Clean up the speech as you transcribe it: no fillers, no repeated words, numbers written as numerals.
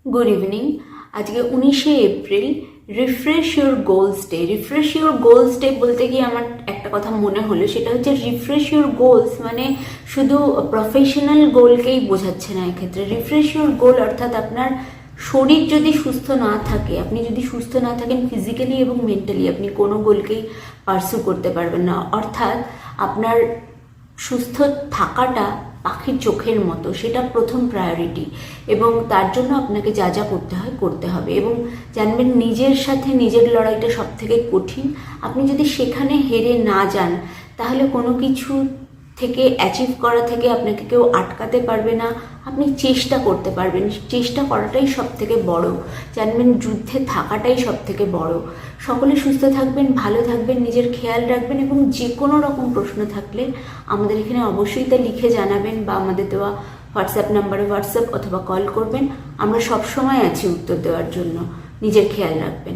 Good evening. আজকে 19শে April, refresh your goals day. Refresh your goals day বলতে গিয়ে আমার একটা কথা মনে হলো, সেটা হচ্ছে রিফ্রেশ ইউর গোলস মানে শুধু প্রফেশনাল গোলকেই বোঝাচ্ছে না। এক্ষেত্রে রিফ্রেশ ইউর গোল অর্থাৎ আপনার শরীর যদি সুস্থ না থাকে, আপনি যদি সুস্থ না থাকেন ফিজিক্যালি এবং মেন্টালি, আপনি কোনো গোলকেই পার্সু করতে পারবেন না। অর্থাৎ আপনার সুস্থ থাকাটা পাখির চোখের মতো, সেটা প্রথম প্রায়োরিটি। এবং তার জন্য আপনাকে যা যা করতে হয় করতে হবে। এবং জানবেন, নিজের সাথে নিজের লড়াইটা সব থেকে কঠিন। আপনি যদি সেখানে হেরে না যান, তাহলে কোনো কিছু থেকে অ্যাচিভ করা থেকে আপনাকে কেউ আটকাতে পারবে না। আপনি চেষ্টা করতে পারবেন, চেষ্টা করাটাই সব থেকে বড়। জানবেন, যুদ্ধে থাকাটাই সব থেকে বড়। সকলে সুস্থ থাকবেন, ভালো থাকবেন, নিজের খেয়াল রাখবেন। এবং যে কোনো রকম প্রশ্ন থাকলে আমাদের এখানে অবশ্যই তা লিখে জানাবেন, বা আমাদের দেওয়া হোয়াটসঅ্যাপ নাম্বারে হোয়াটসঅ্যাপ অথবা কল করবেন। আমরা সব সময় আছি উত্তর দেওয়ার জন্য। নিজের খেয়াল রাখবেন।